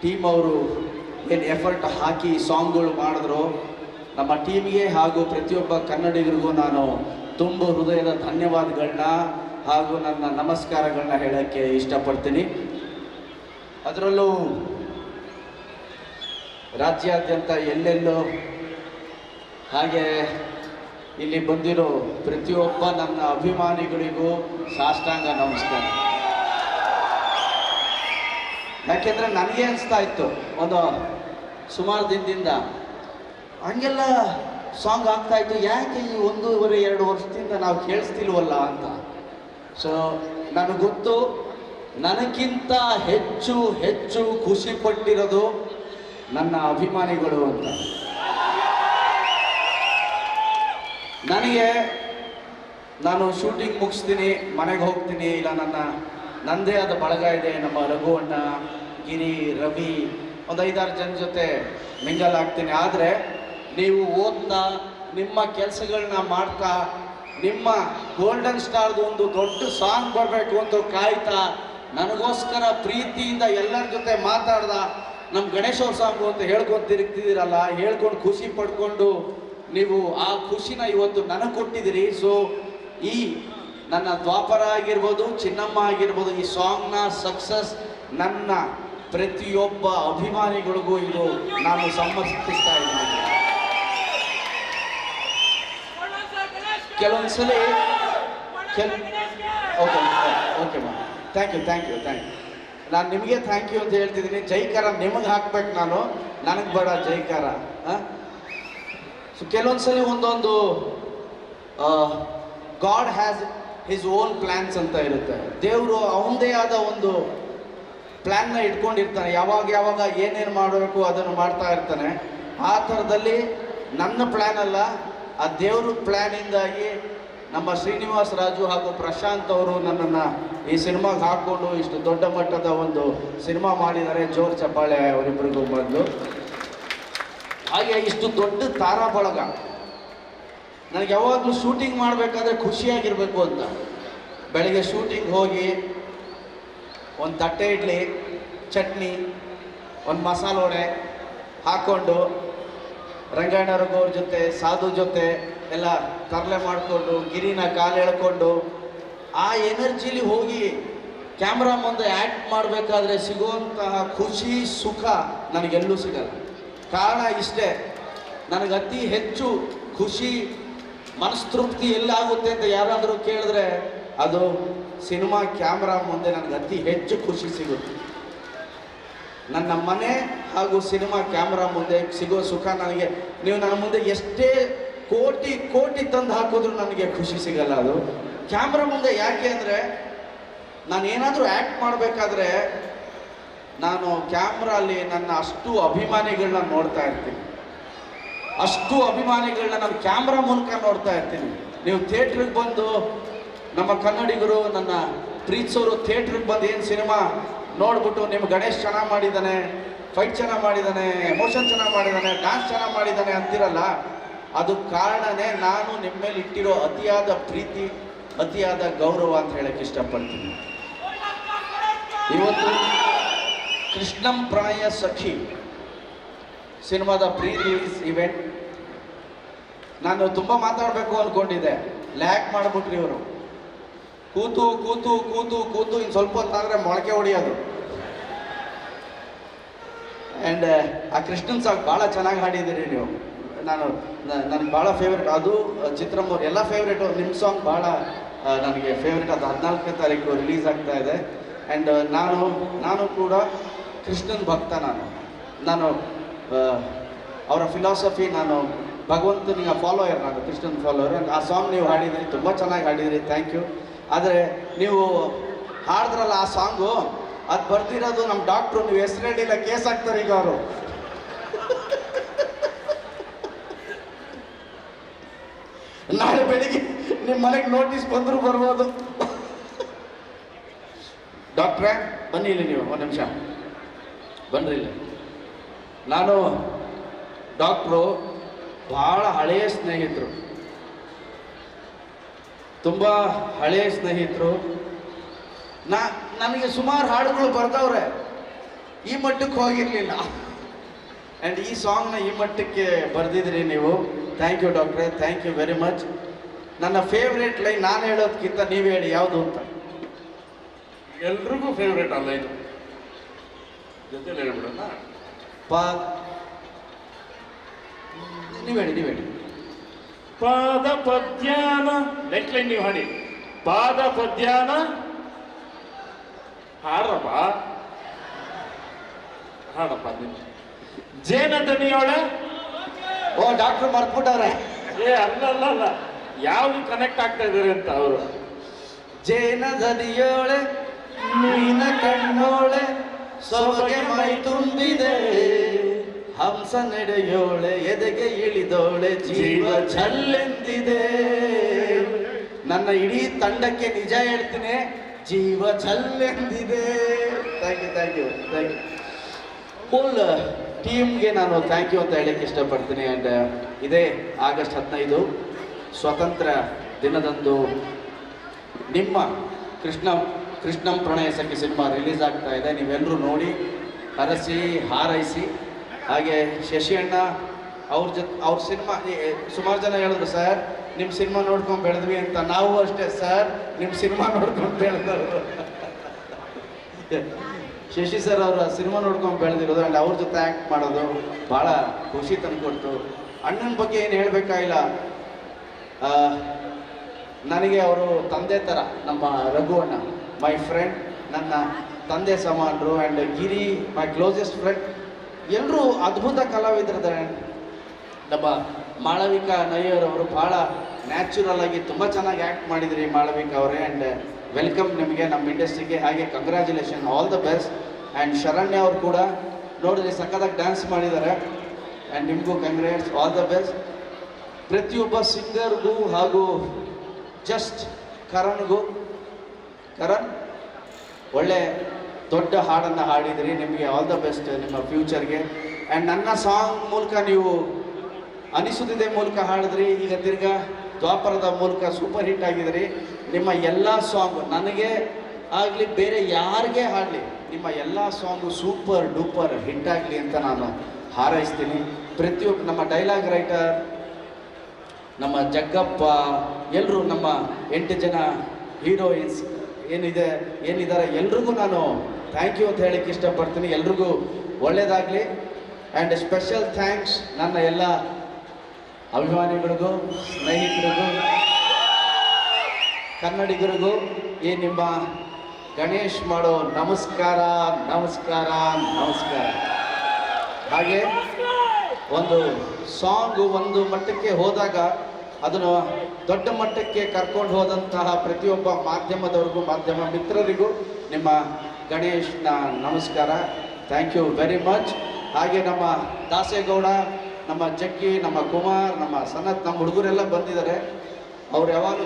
Team ಅವರು ಏನು effort ಹಾಕಿ ಸಾಂಗ್ಗಳು ಮಾಡಿದ್ರು, ನಮ್ಮ ಟೀಮ್ಗೆ ಹಾಗೂ ಪ್ರತಿಯೊಬ್ಬ ಕನ್ನಡಿಗರಿಗೂ ನಾನು ತುಂಬ ಹೃದಯದ ಧನ್ಯವಾದಗಳನ್ನ ಹಾಗೂ ನನ್ನ ನಮಸ್ಕಾರಗಳನ್ನ ಹೇಳೋಕ್ಕೆ ಇಷ್ಟಪಡ್ತೀನಿ. ಅದರಲ್ಲೂ ರಾಜ್ಯಾದ್ಯಂತ ಎಲ್ಲೆಲ್ಲೋ ಹಾಗೆ ಇಲ್ಲಿ ಬಂದಿರೋ ಪ್ರತಿಯೊಬ್ಬ ನನ್ನ ಅಭಿಮಾನಿಗಳಿಗೂ ಸಾಷ್ಟಾಂಗ ನಮಸ್ಕಾರ. ಯಾಕೆಂದರೆ ನನಗೆ ಅನಿಸ್ತಾ ಇತ್ತು ಒಂದು ಸುಮಾರು ದಿನದಿಂದ ಹಂಗೆಲ್ಲ ಸಾಂಗ್ ಆಗ್ತಾ ಇತ್ತು, ಯಾಕೆ ಈ 1.5-2 ವರ್ಷದಿಂದ ನಾವು ಕೇಳಿಸ್ತಿಲ್ವಲ್ಲ ಅಂತ. ಸೊ ನನಗೆ ಗೊತ್ತು, ನನಗಿಂತ ಹೆಚ್ಚು ಹೆಚ್ಚು ಖುಷಿ ಪಟ್ಟಿರೋದು ನನ್ನ ಅಭಿಮಾನಿಗಳು ಅಂತ. ನನಗೆ ನಾನು ಶೂಟಿಂಗ್ ಮುಗಿಸ್ತೀನಿ, ಮನೆಗೆ ಹೋಗ್ತೀನಿ, ಇಲ್ಲ ನನ್ನದೇ ಆದ ಬಳಗ ಇದೆ, ನಮ್ಮ ರಘು ಅಣ್ಣ, ಗಿರಿ, ರವಿ, ಒಂದು 5-6 ಜನ ಜೊತೆ ಮಿಂಗಲ್ ಆಗ್ತೀನಿ. ಆದರೆ ನೀವು ಓದ್ತಾ ನಿಮ್ಮ ಕೆಲಸಗಳನ್ನ ಮಾಡ್ತಾ ನಿಮ್ಮ ಗೋಲ್ಡನ್ ಸ್ಟಾರ್ದು ಒಂದು ದೊಡ್ಡ ಸಾಂಗ್ ಬರಬೇಕು ಅಂತ ಕಾಯ್ತಾ ನನಗೋಸ್ಕರ ಪ್ರೀತಿಯಿಂದ ಎಲ್ಲರ ಜೊತೆ ಮಾತಾಡ್ದ ನಮ್ಮ ಗಣೇಶ್ ಅವ್ರ ಸಾಂಗು ಅಂತ ಹೇಳ್ಕೊಂಡು ತಿರುಗ್ತಿದ್ದೀರಲ್ಲ, ಹೇಳ್ಕೊಂಡು ಖುಷಿ ಪಡ್ಕೊಂಡು ನೀವು ಆ ಖುಷಿನ ಇವತ್ತು ನನಗೆ ಕೊಟ್ಟಿದ್ದೀರಿ. ಸೊ ಈ ನನ್ನ ದ್ವಾಪರ ಆಗಿರ್ಬೋದು, ಚಿನ್ನಮ್ಮ ಆಗಿರ್ಬೋದು, ಈ ಸಾಂಗ್ನ ಸಕ್ಸಸ್ ನನ್ನ ಪ್ರತಿಯೊಬ್ಬ ಅಭಿಮಾನಿಗಳಿಗೂ ಇದು ನಾನು ಸಮರ್ಪಿಸ್ತಾ ಇದ್ದೀನಿ. ಕೆಲವೊಂದ್ಸಲ ಓಕೆ ಓಕೆ ಮಾ, ಥ್ಯಾಂಕ್ ಯು. ನಾನು ನಿಮಗೆ ಥ್ಯಾಂಕ್ ಯು ಅಂತ ಹೇಳ್ತಿದ್ದೀನಿ. ಜೈಕಾರ ನಿಮಗೆ ಹಾಕ್ಬೇಕು, ನನಗೆ ಬೇಡ ಜೈಕಾರ. ಸೊ ಕೆಲವೊಂದ್ಸಲಿ ಒಂದೊಂದು god has his own plans ಅಂತ ಇರುತ್ತೆ. ದೇವರು ಅವನದೇ ಆದ ಒಂದು ಪ್ಲ್ಯಾನ್ನ ಇಟ್ಕೊಂಡಿರ್ತಾನೆ, ಯಾವಾಗ ಏನೇನು ಮಾಡಬೇಕು ಅದನ್ನು ಮಾಡ್ತಾ ಇರ್ತಾನೆ. ಆ ಥರದಲ್ಲಿ ನನ್ನ ಪ್ಲ್ಯಾನ್ ಅಲ್ಲ, ಆ ದೇವ್ರ ಪ್ಲ್ಯಾನಿಂದಾಗಿ ನಮ್ಮ ಶ್ರೀನಿವಾಸ್ ರಾಜು ಹಾಗೂ ಪ್ರಶಾಂತ್ ಅವರು ನನ್ನನ್ನು ಈ ಸಿನಿಮಾಗೆ ಹಾಕ್ಕೊಂಡು ಇಷ್ಟು ದೊಡ್ಡ ಮಟ್ಟದ ಒಂದು ಸಿನಿಮಾ ಮಾಡಿದ್ದಾರೆ. ಜೋರ್ ಚಪ್ಪಾಳೆ ಅವರಿಬ್ಬರಿಗೂ ಬಂದು. ಹಾಗೆ ಇಷ್ಟು ದೊಡ್ಡ ತಾರಾ ಬಳಗ. ನನಗೆ ಯಾವಾಗಲೂ ಶೂಟಿಂಗ್ ಮಾಡಬೇಕಾದ್ರೆ ಖುಷಿಯಾಗಿರಬೇಕು ಅಂತ. ಬೆಳಗ್ಗೆ ಶೂಟಿಂಗ್ ಹೋಗಿ ಒಂದು ತಟ್ಟೆ ಇಡ್ಲಿ, ಚಟ್ನಿ, ಒಂದು ಮಸಾಲೆ ವಡೆ ಹಾಕ್ಕೊಂಡು ರಂಗಾಯಣರಗೋರ ಜೊತೆ, ಸಾಧು ಜೊತೆ ಎಲ್ಲ ತರಲೆ ಮಾಡಿಕೊಂಡು, ಗಿರಿನ ಕಾಲು ಎಳ್ಕೊಂಡು ಆ ಎನರ್ಜಿಲಿ ಹೋಗಿ ಕ್ಯಾಮ್ರಾ ಮುಂದೆ ಆ್ಯಕ್ಟ್ ಮಾಡಬೇಕಾದ್ರೆ ಸಿಗುವಂತಹ ಖುಷಿ, ಸುಖ ನನಗೆಲ್ಲೂ ಸಿಗಲ್ಲ. ಕಾರಣ ಇಷ್ಟೇ, ನನಗೆ ಅತಿ ಹೆಚ್ಚು ಖುಷಿ, ಮನಸ್ತೃಪ್ತಿ ಎಲ್ಲಾಗುತ್ತೆ ಅಂತ ಯಾರಾದರೂ ಕೇಳಿದ್ರೆ ಅದು ಸಿನಿಮಾ ಕ್ಯಾಮ್ರಾ ಮುಂದೆ ನನಗೆ ಅತಿ ಹೆಚ್ಚು ಖುಷಿ ಸಿಗುತ್ತೆ. ನನ್ನ ಮನೆ ಹಾಗೂ ಸಿನಿಮಾ ಕ್ಯಾಮ್ರಾ ಮುಂದೆ ಸಿಗೋ ಸುಖ ನನಗೆ, ನೀವು ನನ್ನ ಮುಂದೆ ಎಷ್ಟೇ ಕೋಟಿ ತಂದು ಹಾಕಿದ್ರು ನನಗೆ ಖುಷಿ ಸಿಗಲ್ಲ ಅದು ಕ್ಯಾಮ್ರಾ ಮುಂದೆ. ಯಾಕೆ ಅಂದರೆ ನಾನು ಏನಾದರೂ ಆ್ಯಕ್ಟ್ ಮಾಡಬೇಕಾದ್ರೆ ನಾನು ಕ್ಯಾಮ್ರಲ್ಲಿ ನನ್ನ ಅಷ್ಟು ಅಭಿಮಾನಿಗಳನ್ನ ನೋಡ್ತಾ ಇರ್ತೀನಿ. ಅಷ್ಟು ಅಭಿಮಾನಿಗಳನ್ನ ನಾನು ಕ್ಯಾಮ್ರಾ ಮೂಲಕ ನೋಡ್ತಾ ಇರ್ತೀನಿ. ನೀವು ಥಿಯೇಟ್ರಿಗೆ ಬಂದು, ನಮ್ಮ ಕನ್ನಡಿಗರು, ನನ್ನ ಪ್ರೀತಿಸೋರು ಥಿಯೇಟ್ರಿಗೆ ಬಂದು ಏನು ಸಿನಿಮಾ ನೋಡ್ಬಿಟ್ಟು ನಿಮ್ಮ ಗಣೇಶ್ ಚೆನ್ನಾಗಿ ಮಾಡಿದ್ದಾನೆ, ಫೈಟ್ ಚೆನ್ನಾಗಿ ಮಾಡಿದ್ದಾನೆ, ಎಮೋಷನ್ ಚೆನ್ನಾಗಿ ಮಾಡಿದ್ದಾನೆ, ಡ್ಯಾನ್ಸ್ ಚೆನ್ನಾಗಿ ಮಾಡಿದ್ದಾನೆ ಅಂತಿರಲ್ಲ, ಅದು ಕಾರಣನೇ ನಾನು ನಿಮ್ಮ ಮೇಲೆ ಇಟ್ಟಿರೋ ಅತಿಯಾದ ಪ್ರೀತಿ, ಅತಿಯಾದ ಗೌರವ ಅಂತ ಹೇಳಕ್ಕೆ ಇಷ್ಟಪಡ್ತೀನಿ. ಇವತ್ತು ಕೃಷ್ಣಂ ಪ್ರಾಯ ಸಖಿ ಸಿನಿಮಾದ ಪ್ರೀ ರಿಲೀಸ್ ಇವೆಂಟ್. ನಾನು ತುಂಬ ಮಾತಾಡಬೇಕು ಅಂದ್ಕೊಂಡಿದ್ದೆ, ಲ್ಯಾಕ್ ಮಾಡಿಬಿಟ್ರಿ ಇವರು. ಕೂತು ಇನ್ನು ಸ್ವಲ್ಪ ಹೊತ್ತಾದರೆ ಮೊಳಕೆ ಹೊಡಿಯೋದು. ಆ್ಯಂಡ್ ಆ ಕೃಷ್ಣನ್ ಸಾಂಗ್ ಭಾಳ ಚೆನ್ನಾಗಿ ಹಾಡಿದ್ದೀರಿ ನೀವು. ನನಗೆ ಭಾಳ ಫೇವ್ರೇಟ್ ಅದು. ಚಿತ್ರಮ್ಮ ಎಲ್ಲ ಫೇವ್ರೇಟು, ನಿಮ್ಮ ಸಾಂಗ್ ಭಾಳ ನನಗೆ ಫೇವ್ರೇಟ್. ಅದು 14ನೇ ತಾರೀಕು ರಿಲೀಸ್ ಆಗ್ತಾ ಇದೆ. ಆ್ಯಂಡ್ ನಾನು ಕೂಡ ಕೃಷ್ಣನ್ ಭಕ್ತ. ನಾನು ಅವರ ಫಿಲಾಸಫಿ, ನಾನು ಭಗವಂತನಿಗೆ ಫಾಲೋಯರ್, ನಾನು ಕೃಷ್ಣನ್ ಫಾಲೋಯರ್. ಆ ಸಾಂಗ್ ನೀವು ಹಾಡಿದಿರಿ, ತುಂಬ ಚೆನ್ನಾಗಿ ಹಾಡಿದಿರಿ, ಥ್ಯಾಂಕ್ ಯು. ಆದರೆ ನೀವು ಹಾಡಿದ್ರಲ್ಲ ಆ ಸಾಂಗು, ಅದು ಬರ್ತಿರೋದು ನಮ್ಮ ಡಾಕ್ಟ್ರು, ನೀವು ಹೆಸರು ಹೇಳಿಲ್ಲ ಕೇಸ್ ಹಾಕ್ತಾರೆ ಈಗ ಅವರು. ನಾಳೆ ಬೆಳಿಗ್ಗೆ ನಿಮ್ಮ ಮನೆಗೆ ನೋಟಿಸ್ ಬಂದರೂ ಬರ್ಬೋದು. ಡಾಕ್ಟ್ರೇ ಬನ್ನಿ ಇಲ್ಲಿ, ನೀವು ಒಂದು ನಿಮಿಷ ಬನ್ನಿರಿ ಇಲ್ಲಿ. ನಾನು ಡಾಕ್ಟ್ರು ಭಾಳ ಹಳೆಯ ಸ್ನೇಹಿತರು, ತುಂಬ ಹಳೆಯ ಸ್ನೇಹಿತರು. ನನಗೆ ಸುಮಾರು ಹಾಡುಗಳು ಬರ್ತಾವ್ರೆ. ಈ ಮಟ್ಟಕ್ಕೆ ಹೋಗಿರ್ಲಿಲ್ಲ. ಆ್ಯಂಡ್ ಈ ಸಾಂಗ್ನ ಈ ಮಟ್ಟಕ್ಕೆ ಬರೆದಿದ್ರಿ ನೀವು. ಥ್ಯಾಂಕ್ ಯು ಡಾಕ್ಟ್ರೆ, ಥ್ಯಾಂಕ್ ಯು ವೆರಿ ಮಚ್. ನನ್ನ ಫೇವ್ರೇಟ್ ಲೈನ್ ನಾನು ಹೇಳೋದಕ್ಕಿಂತ ನೀವು ಹೇಳಿ ಯಾವುದು ಅಂತ. ಎಲ್ರಿಗೂ ಫೇವ್ರೇಟ್ ಅಲ್ಲ ಇದು, ಜೊತೆಲಿ ಹೇಳ್ಬಿಡೋಣ. ನೀವು ಹೇಳಿ. ಪಾದ ಪದ್ಯಾನ ನೆಕ್ಸ್ಟ್ ಲೈನ್ ನೀವು ಹಾಡಿ. ಪಾದ ಪದ್ಯಾನ ಹಾಡಪ್ಪ ಜೇನ ದನಿಯೋಳೆ. ಓ ಡಾಕ್ಟರ್ ಮರ್ತ್ಬಿಟ್ಟವ್ರೆ. ಅಲ್ಲ ಯಾವ್ದು ಕನೆಕ್ಟ್ ಆಗ್ತಾ ಇದಾರೆ ಅಂತ ಅವರು. ಜೇನ ದನಿಯೋಳೆ ಮೀನ ಕಣ್ಣೋಳೆ ಸೊಬಗೆ ಮೈ ತುಂಬಿದೆ, ಹಂಸ ನಡೆಯೋಳೆ ಎದೆಗೆ ಇಳಿದೋಳೆ ಜೀವ ಛಲ್ಲೆಂದಿದೆ. ನನ್ನ ಇಡೀ ತಂಡಕ್ಕೆ ನಿಜ ಹೇಳ್ತೀನಿ, ಜೀವ ಛಲ್ಲೆಂದಿದೆ. Thank you. ಫುಲ್ ಟೀಮ್ಗೆ ನಾನು ಥ್ಯಾಂಕ್ ಯು ಅಂತ ಹೇಳಕ್ಕೆ ಇಷ್ಟಪಡ್ತೀನಿ. ಆ್ಯಂಡ್ ಇದೇ ಆಗಸ್ಟ್ 15 ಸ್ವಾತಂತ್ರ್ಯ ದಿನದಂದು ನಿಮ್ಮ ಕೃಷ್ಣಂ ಪ್ರಣಯ ಸಖಿ ಸಿನಿಮಾ ರಿಲೀಸ್ ಆಗ್ತಾ ಇದೆ. ನೀವೆಲ್ಲರೂ ನೋಡಿ ಹರಸಿ ಹಾರೈಸಿ. ಹಾಗೆ ಶಶಿ ಅಣ್ಣ ಅವ್ರ ಸಿನಿಮಾ ಸುಮಾರು ಜನ ಹೇಳಿದ್ರು, ಸರ್ ನಿಮ್ಮ ಸಿನಿಮಾ ನೋಡ್ಕೊಂಡು ಬೆಳೆದ್ವಿ ಅಂತ. ನಾವು ಅಷ್ಟೇ ಸರ್, ನಿಮ್ಮ ಸಿನಿಮಾ ನೋಡ್ಕೊಂಡು ಬೆಳೆದವರು. ಶಶಿ ಸರ್ ಅವರ ಸಿನಿಮಾ ನೋಡ್ಕೊಂಡು ಬೆಳೆದಿರೋದು ಆ್ಯಂಡ್ ಅವ್ರ ಜೊತೆ ಆ್ಯಕ್ಟ್ ಮಾಡೋದು ಭಾಳ ಖುಷಿ ತಂದುಕೊಡ್ತು. ಅಣ್ಣನ ಬಗ್ಗೆ ಏನು ಹೇಳಬೇಕಾಗಿಲ್ಲ, ನನಗೆ ಅವರು ತಂದೆ ಥರ. ನಮ್ಮ ರಘು ಅಣ್ಣ ಮೈ ಫ್ರೆಂಡ್, ನನ್ನ ತಂದೆ ಸಮಾನರು. And Giri my closest friend. ಎಲ್ಲರೂ ಅದ್ಭುತ ಕಲಾವಿದರಿದ್ದಾರೆ. ನಮ್ಮ ಮಾಳವಿಕಾ ನಯ್ಯರ್ ಅವರು ಭಾಳ ನ್ಯಾಚುರಲ್ ಆಗಿ ತುಂಬ ಚೆನ್ನಾಗಿ ಆ್ಯಕ್ಟ್ ಮಾಡಿದ್ರಿ ಮಾಳವಿಕಾ ಅವರೇ. ಆ್ಯಂಡ್ ವೆಲ್ಕಮ್ ನಿಮಗೆ ನಮ್ಮ ಇಂಡಸ್ಟ್ರಿಗೆ. ಹಾಗೆ congratulation, all the best. And Sharanya ಅವರು ಕೂಡ ನೋಡಿದ್ರೆ ಸಖತ್ತಾಗಿ ಡ್ಯಾನ್ಸ್ ಮಾಡಿದ್ದಾರೆ. ಆ್ಯಂಡ್ ನಿಮಗೂ ಕಂಗ್ರ್ಯಾಟ್ಸ್, ಆಲ್ ದ ಬೆಸ್ಟ್. ಪ್ರತಿಯೊಬ್ಬ ಸಿಂಗರ್ಗೂ ಹಾಗೂ ಜಸ್ಟ್ ಕರಣ್ ಒಳ್ಳೆ ದೊಡ್ಡ ಹಾಡನ್ನು ಹಾಡಿದ್ರಿ. ನಿಮಗೆ ಆಲ್ ದ ಬೆಸ್ಟ್ ನಿಮ್ಮ ಫ್ಯೂಚರ್ಗೆ. ಆ್ಯಂಡ್ ನನ್ನ ಸಾಂಗ್ ಮೂಲಕ ನೀವು ಅನಿಸುತ್ತಿದೆ ಮೂಲಕ ಹಾಡಿದ್ರಿ. ಈಗ ತಿರ್ಗಾ ದ್ವಾಪರದ ಮೂಲಕ ಸೂಪರ್ ಹಿಟ್ ಆಗಿದ್ರಿ. ನಿಮ್ಮ ಎಲ್ಲ ಸಾಂಗ್ ನನಗೆ ಆಗಲಿ ಬೇರೆ ಯಾರಿಗೆ ಹಾಡಲಿ, ನಿಮ್ಮ ಎಲ್ಲ ಸಾಂಗು ಸೂಪರ್ ಡೂಪರ್ ಹಿಟ್ ಆಗಲಿ ಅಂತ ನಾನು ಹಾರೈಸ್ತೀನಿ. ಪ್ರತಿಯೊಬ್ಬ ನಮ್ಮ ಡೈಲಾಗ್ ರೈಟರ್, ನಮ್ಮ ಜಗ್ಗಪ್ಪ, ಎಲ್ಲರೂ ನಮ್ಮ 8 ಜನ ಹೀರೋಯಿನ್ಸ್ ಏನಿದ್ದಾರೆ ಎಲ್ರಿಗೂ ನಾನು ಥ್ಯಾಂಕ್ ಯು ಅಂತ ಹೇಳಕ್ಕೆ ಇಷ್ಟಪಡ್ತೀನಿ. ಎಲ್ರಿಗೂ ಒಳ್ಳೆಯದಾಗಲಿ. ಆ್ಯಂಡ್ ಸ್ಪೆಷಲ್ ಥ್ಯಾಂಕ್ಸ್ ನನ್ನ ಎಲ್ಲ ಅಭಿಮಾನಿಗಳಿಗೂ, ಸ್ನೇಹಿತರಿಗೂ, ಕನ್ನಡಿಗರಿಗೂ ಈ ನಿಮ್ಮ ಗಣೇಶ್ ಮಾಡೋ ನಮಸ್ಕಾರ. ಹಾಗೆ ಒಂದು ಸಾಂಗು ಒಂದು ಮಟ್ಟಕ್ಕೆ ಹೋದಾಗ ಅದನ್ನು ದೊಡ್ಡ ಮಟ್ಟಕ್ಕೆ ಕರ್ಕೊಂಡು ಹೋದಂತಹ ಪ್ರತಿಯೊಬ್ಬ ಮಾಧ್ಯಮದವ್ರಿಗೂ, ಮಾಧ್ಯಮ ಮಿತ್ರರಿಗೂ ನಿಮ್ಮ ಗಣೇಶ್ನ ನಮಸ್ಕಾರ. Thank you very much. ಹಾಗೆ ನಮ್ಮ ದಾಸೇಗೌಡ, ನಮ್ಮ ಜಗ್ಗಿ, ನಮ್ಮ ಕುಮಾರ್, ನಮ್ಮ ಸನತ್, ನಮ್ಮ ಹುಡುಗರೆಲ್ಲ ಬಂದಿದ್ದಾರೆ. ಅವ್ರು ಯಾವಾಗಲೂ